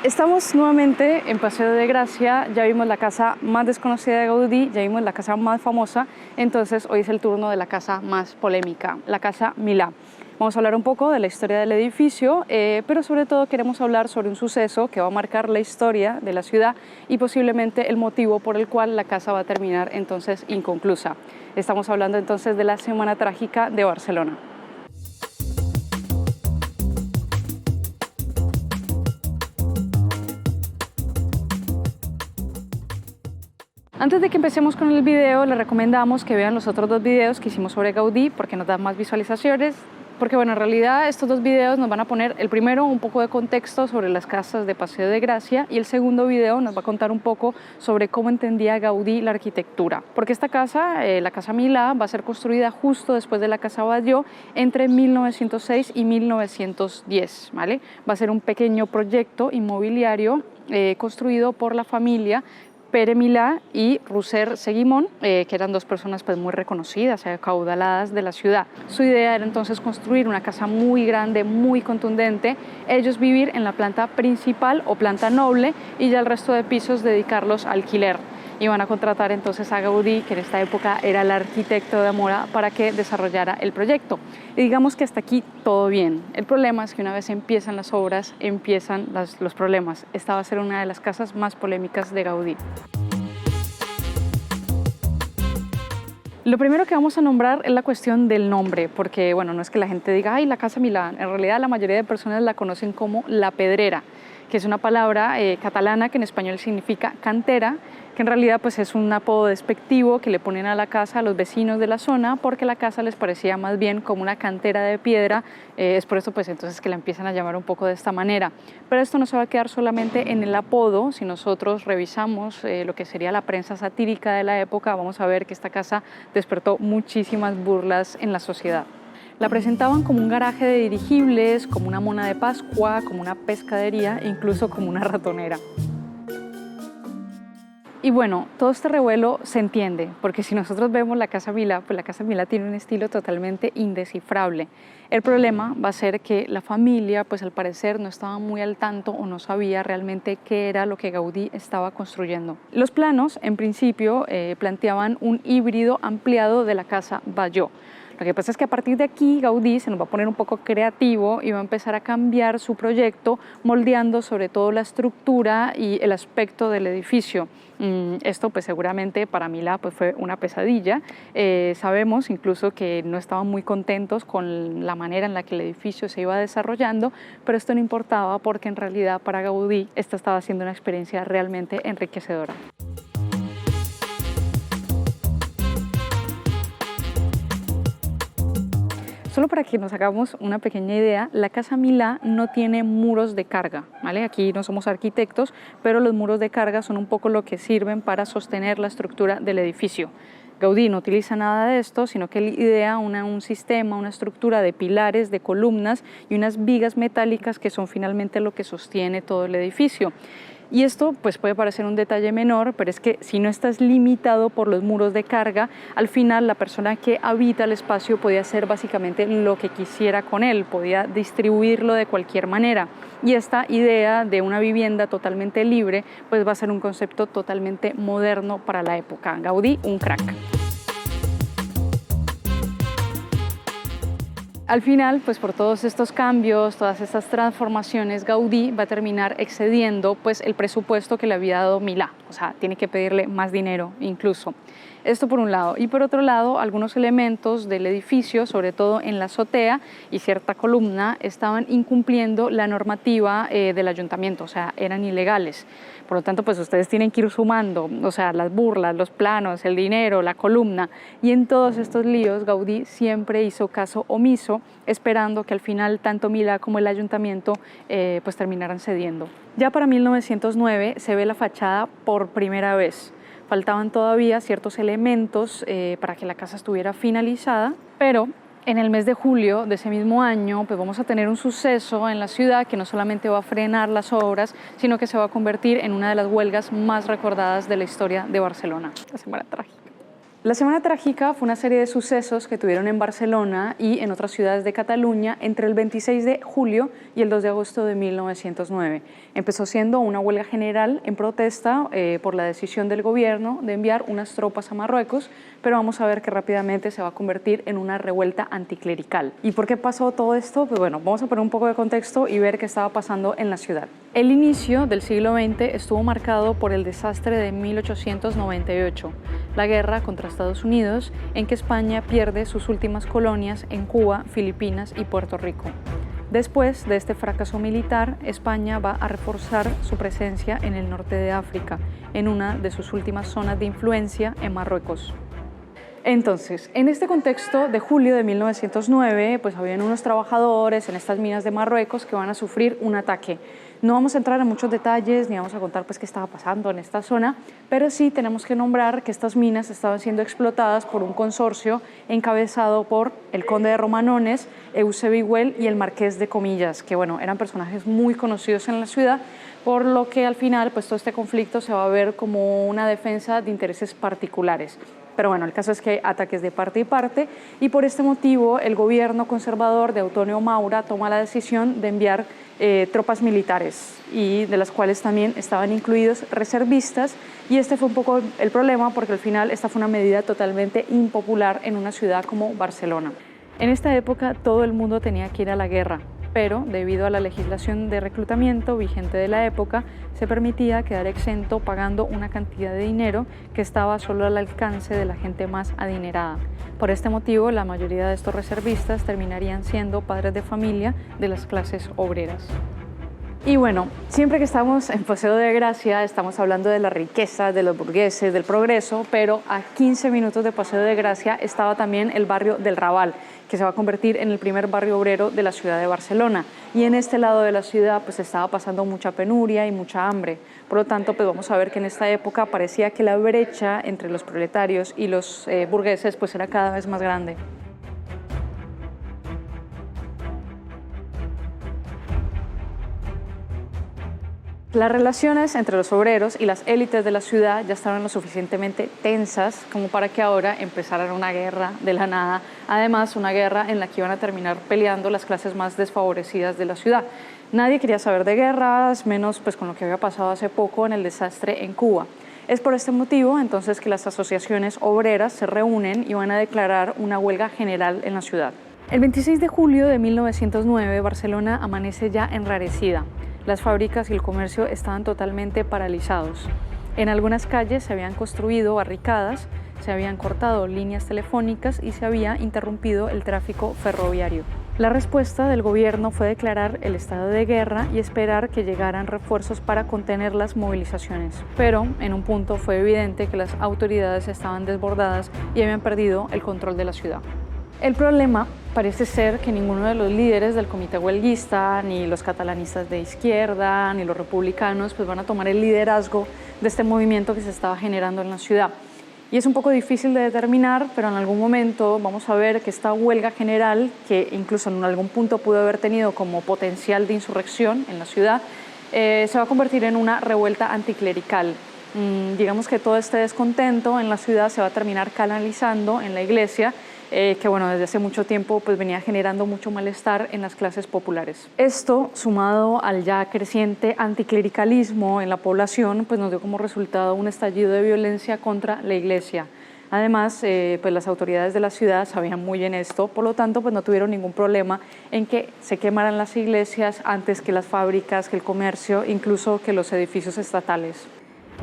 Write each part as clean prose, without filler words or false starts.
Estamos nuevamente en Paseo de Gracia, ya vimos la casa más desconocida de Gaudí, ya vimos la casa más famosa, entonces hoy es el turno de la casa más polémica, la Casa Milà. Vamos a hablar un poco de la historia del edificio, pero sobre todo queremos hablar sobre un suceso que va a marcar la historia de la ciudad y posiblemente el motivo por el cual la casa va a terminar entonces inconclusa. Estamos hablando entonces de la Semana Trágica de Barcelona. Antes de que empecemos con el video, les recomendamos que vean los otros dos videos que hicimos sobre Gaudí porque nos dan más visualizaciones. Porque bueno, en realidad estos dos videos nos van a poner, el primero un poco de contexto sobre las casas de Paseo de Gracia y el segundo video nos va a contar un poco sobre cómo entendía Gaudí la arquitectura. Porque esta casa, la Casa Milà, va a ser construida justo después de la Casa Batlló entre 1906 y 1910, ¿vale? Va a ser un pequeño proyecto inmobiliario construido por la familia Pere Milà y Roser Seguimon, que eran dos personas pues, muy reconocidas, acaudaladas de la ciudad. Su idea era entonces construir una casa muy grande, muy contundente, ellos vivir en la planta principal o planta noble y ya el resto de pisos dedicarlos a alquiler. Iban a contratar entonces a Gaudí, que en esta época era el arquitecto de Mora, para que desarrollara el proyecto. Y digamos que hasta aquí todo bien. El problema es que una vez empiezan las obras, empiezan los problemas. Esta va a ser una de las casas más polémicas de Gaudí. Lo primero que vamos a nombrar es la cuestión del nombre, porque bueno, no es que la gente diga, ay, la Casa Milà, en realidad la mayoría de personas la conocen como La Pedrera, que es una palabra catalana que en español significa cantera, que en realidad pues es un apodo despectivo que le ponen a la casa a los vecinos de la zona porque la casa les parecía más bien como una cantera de piedra, es por eso pues entonces que la empiezan a llamar un poco de esta manera. Pero esto no se va a quedar solamente en el apodo. Si nosotros revisamos lo que sería la prensa satírica de la época, vamos a ver que esta casa despertó muchísimas burlas en la sociedad. La presentaban como un garaje de dirigibles, como una mona de Pascua, como una pescadería e incluso como una ratonera. Y bueno, todo este revuelo se entiende, porque si nosotros vemos la Casa Milà, pues la Casa Milà tiene un estilo totalmente indescifrable. El problema va a ser que la familia, pues al parecer no estaba muy al tanto o no sabía realmente qué era lo que Gaudí estaba construyendo. Los planos, en principio, planteaban un híbrido ampliado de la Casa Batlló. Lo que pasa es que a partir de aquí Gaudí se nos va a poner un poco creativo y va a empezar a cambiar su proyecto, moldeando sobre todo la estructura y el aspecto del edificio. Esto pues seguramente para Milà pues, fue una pesadilla. Sabemos incluso que no estaban muy contentos con la manera en la que el edificio se iba desarrollando, pero esto no importaba porque en realidad para Gaudí esta estaba siendo una experiencia realmente enriquecedora. Solo para que nos hagamos una pequeña idea, la Casa Milà no tiene muros de carga, ¿vale? Aquí no somos arquitectos, pero los muros de carga son un poco lo que sirven para sostener la estructura del edificio. Gaudí no utiliza nada de esto, sino que él idea un sistema, una estructura de pilares, de columnas y unas vigas metálicas que son finalmente lo que sostiene todo el edificio. Y esto pues, puede parecer un detalle menor, pero es que si no estás limitado por los muros de carga, al final la persona que habita el espacio podía hacer básicamente lo que quisiera con él, podía distribuirlo de cualquier manera. Y esta idea de una vivienda totalmente libre pues, va a ser un concepto totalmente moderno para la época. Gaudí, un crack. Al final, pues por todos estos cambios, todas estas transformaciones, Gaudí va a terminar excediendo pues, el presupuesto que le había dado Milà, o sea, tiene que pedirle más dinero incluso. Esto por un lado. Y por otro lado, algunos elementos del edificio, sobre todo en la azotea y cierta columna, estaban incumpliendo la normativa del ayuntamiento, o sea, eran ilegales. Por lo tanto, pues ustedes tienen que ir sumando, o sea, las burlas, los planos, el dinero, la columna. Y en todos estos líos, Gaudí siempre hizo caso omiso, esperando que al final tanto Milà como el ayuntamiento pues terminaran cediendo. Ya para 1909 se ve la fachada por primera vez. Faltaban todavía ciertos elementos para que la casa estuviera finalizada, pero en el mes de julio de ese mismo año pues vamos a tener un suceso en la ciudad que no solamente va a frenar las obras, sino que se va a convertir en una de las huelgas más recordadas de la historia de Barcelona, la Semana Trágica. La Semana Trágica fue una serie de sucesos que tuvieron en Barcelona y en otras ciudades de Cataluña entre el 26 de julio y el 2 de agosto de 1909. Empezó siendo una huelga general en protesta por la decisión del gobierno de enviar unas tropas a Marruecos, pero vamos a ver que rápidamente se va a convertir en una revuelta anticlerical. ¿Y por qué pasó todo esto? Pues bueno, vamos a poner un poco de contexto y ver qué estaba pasando en la ciudad. El inicio del siglo XX estuvo marcado por el desastre de 1898, la guerra contra Estados Unidos, en que España pierde sus últimas colonias en Cuba, Filipinas y Puerto Rico. Después de este fracaso militar, España va a reforzar su presencia en el norte de África, en una de sus últimas zonas de influencia en Marruecos. Entonces, en este contexto de julio de 1909, pues habían unos trabajadores en estas minas de Marruecos que van a sufrir un ataque. No vamos a entrar en muchos detalles ni vamos a contar pues qué estaba pasando en esta zona, pero sí tenemos que nombrar que estas minas estaban siendo explotadas por un consorcio encabezado por el conde de Romanones, Eusebio Güell y el marqués de Comillas, que bueno, eran personajes muy conocidos en la ciudad, por lo que al final pues todo este conflicto se va a ver como una defensa de intereses particulares. Pero bueno, el caso es que hay ataques de parte y parte y por este motivo el gobierno conservador de Antonio Maura toma la decisión de enviar tropas militares y de las cuales también estaban incluidos reservistas, y este fue un poco el problema porque al final esta fue una medida totalmente impopular en una ciudad como Barcelona. En esta época todo el mundo tenía que ir a la guerra, pero debido a la legislación de reclutamiento vigente de la época, se permitía quedar exento pagando una cantidad de dinero que estaba solo al alcance de la gente más adinerada. Por este motivo, la mayoría de estos reservistas terminarían siendo padres de familia de las clases obreras. Y bueno, siempre que estamos en Paseo de Gracia estamos hablando de la riqueza, de los burgueses, del progreso, pero a 15 minutos de Paseo de Gracia estaba también el barrio del Raval, que se va a convertir en el primer barrio obrero de la ciudad de Barcelona. Y en este lado de la ciudad pues estaba pasando mucha penuria y mucha hambre. Por lo tanto, pues vamos a ver que en esta época parecía que la brecha entre los proletarios y los burgueses pues era cada vez más grande. Las relaciones entre los obreros y las élites de la ciudad ya estaban lo suficientemente tensas como para que ahora empezara una guerra de la nada. Además, una guerra en la que iban a terminar peleando las clases más desfavorecidas de la ciudad. Nadie quería saber de guerras, menos pues con lo que había pasado hace poco en el desastre en Cuba. Es por este motivo entonces que las asociaciones obreras se reúnen y van a declarar una huelga general en la ciudad. El 26 de julio de 1909, Barcelona amanece ya enrarecida. Las fábricas y el comercio estaban totalmente paralizados. En algunas calles se habían construido barricadas, se habían cortado líneas telefónicas y se había interrumpido el tráfico ferroviario. La respuesta del gobierno fue declarar el estado de guerra y esperar que llegaran refuerzos para contener las movilizaciones. Pero en un punto fue evidente que las autoridades estaban desbordadas y habían perdido el control de la ciudad. El problema parece ser que ninguno de los líderes del comité huelguista, ni los catalanistas de izquierda, ni los republicanos, pues van a tomar el liderazgo de este movimiento que se estaba generando en la ciudad. Y es un poco difícil de determinar, pero en algún momento vamos a ver que esta huelga general, que incluso en algún punto pudo haber tenido como potencial de insurrección en la ciudad, se va a convertir en una revuelta anticlerical. Digamos que todo este descontento en la ciudad se va a terminar canalizando en la iglesia, que bueno, desde hace mucho tiempo pues venía generando mucho malestar en las clases populares. Esto, sumado al ya creciente anticlericalismo en la población, pues nos dio como resultado un estallido de violencia contra la iglesia. Además, pues las autoridades de la ciudad sabían muy bien esto, por lo tanto pues no tuvieron ningún problema en que se quemaran las iglesias antes que las fábricas, que el comercio, incluso que los edificios estatales.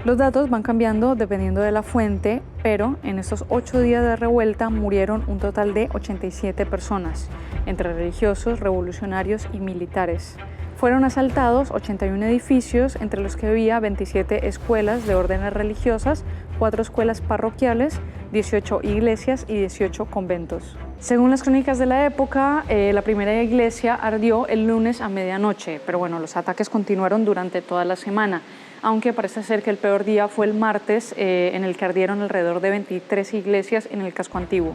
Los datos van cambiando dependiendo de la fuente, pero en estos 8 días de revuelta murieron un total de 87 personas, entre religiosos, revolucionarios y militares. Fueron asaltados 81 edificios, entre los que había 27 escuelas de órdenes religiosas, 4 escuelas parroquiales, 18 iglesias y 18 conventos. Según las crónicas de la época, la primera iglesia ardió el lunes a medianoche, pero bueno, los ataques continuaron durante toda la semana, aunque parece ser que el peor día fue el martes, en el que ardieron alrededor de 23 iglesias en el casco antiguo.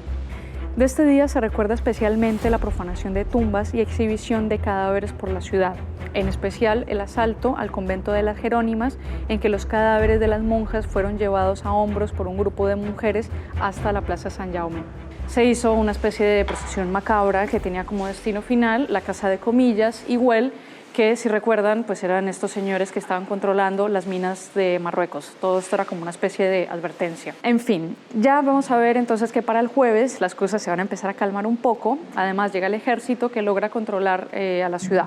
De este día se recuerda especialmente la profanación de tumbas y exhibición de cadáveres por la ciudad, en especial el asalto al convento de las Jerónimas, en que los cadáveres de las monjas fueron llevados a hombros por un grupo de mujeres hasta la Plaza San Jaume. Se hizo una especie de procesión macabra que tenía como destino final la Casa de Comillas y Güell, que si recuerdan pues eran estos señores que estaban controlando las minas de Marruecos. Todo esto era como una especie de advertencia. En fin, ya vamos a ver entonces que para el jueves las cosas se van a empezar a calmar un poco. Además llega el ejército que logra controlar a la ciudad.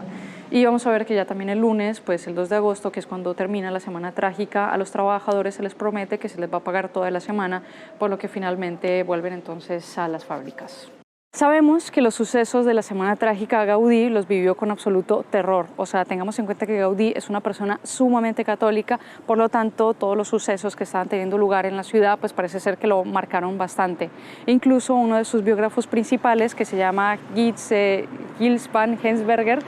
Y vamos a ver que ya también el lunes, pues el 2 de agosto, que es cuando termina la semana trágica, a los trabajadores se les promete que se les va a pagar toda la semana, por lo que finalmente vuelven entonces a las fábricas. Sabemos que los sucesos de la Semana Trágica Gaudí los vivió con absoluto terror, o sea, tengamos en cuenta que Gaudí es una persona sumamente católica, por lo tanto, todos los sucesos que estaban teniendo lugar en la ciudad, pues parece ser que lo marcaron bastante. Incluso uno de sus biógrafos principales, que se llama Gilles van Hensberger,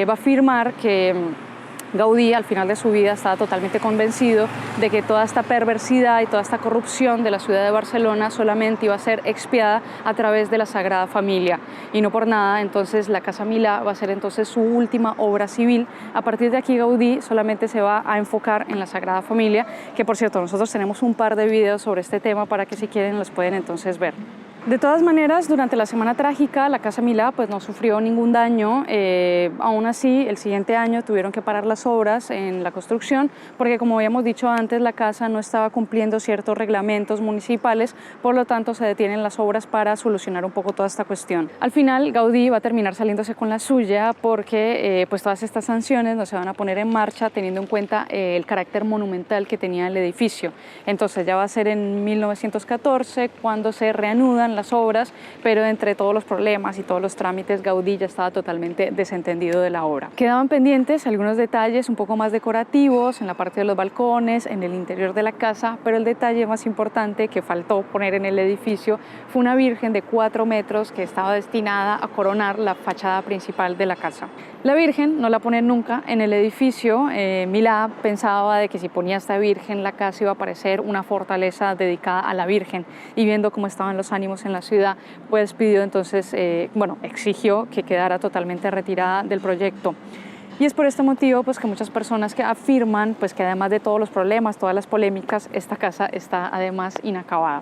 va a afirmar que Gaudí al final de su vida estaba totalmente convencido de que toda esta perversidad y toda esta corrupción de la ciudad de Barcelona solamente iba a ser expiada a través de la Sagrada Familia, y no por nada entonces la Casa Milà va a ser entonces su última obra civil. A partir de aquí Gaudí solamente se va a enfocar en la Sagrada Familia, que por cierto nosotros tenemos un par de videos sobre este tema para que si quieren los pueden entonces ver. De todas maneras, durante la Semana Trágica, la Casa Milà pues, no sufrió ningún daño. Aún así, el siguiente año tuvieron que parar las obras en la construcción porque, como habíamos dicho antes, la casa no estaba cumpliendo ciertos reglamentos municipales, por lo tanto se detienen las obras para solucionar un poco toda esta cuestión. Al final, Gaudí va a terminar saliéndose con la suya porque pues, todas estas sanciones no se van a poner en marcha teniendo en cuenta el carácter monumental que tenía el edificio. Entonces ya va a ser en 1914 cuando se reanudan las obras, pero entre todos los problemas y todos los trámites, Gaudí ya estaba totalmente desentendido de la obra. Quedaban pendientes algunos detalles un poco más decorativos en la parte de los balcones, en el interior de la casa, pero el detalle más importante que faltó poner en el edificio fue una Virgen de 4 metros que estaba destinada a coronar la fachada principal de la casa. La Virgen no la ponen nunca en el edificio. Milà pensaba de que si ponía esta Virgen, la casa iba a parecer una fortaleza dedicada a la Virgen, y viendo cómo estaban los ánimos en la ciudad, pues pidió entonces, exigió que quedara totalmente retirada del proyecto. Y es por este motivo pues, que muchas personas que afirman pues, que además de todos los problemas, todas las polémicas, esta casa está además inacabada.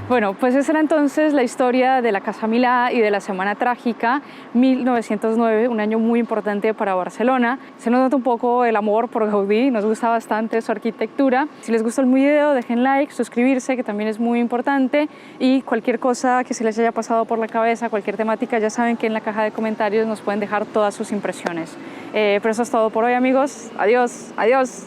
Bueno, pues esa era entonces la historia de la Casa Milà y de la Semana Trágica, 1909, un año muy importante para Barcelona. Se nos nota un poco el amor por Gaudí, nos gusta bastante su arquitectura. Si les gustó el video, dejen like, suscribirse, que también es muy importante, y cualquier cosa que se les haya pasado por la cabeza, cualquier temática, ya saben que en la caja de comentarios nos pueden dejar todas sus impresiones. Pero eso es todo por hoy, amigos. Adiós, adiós.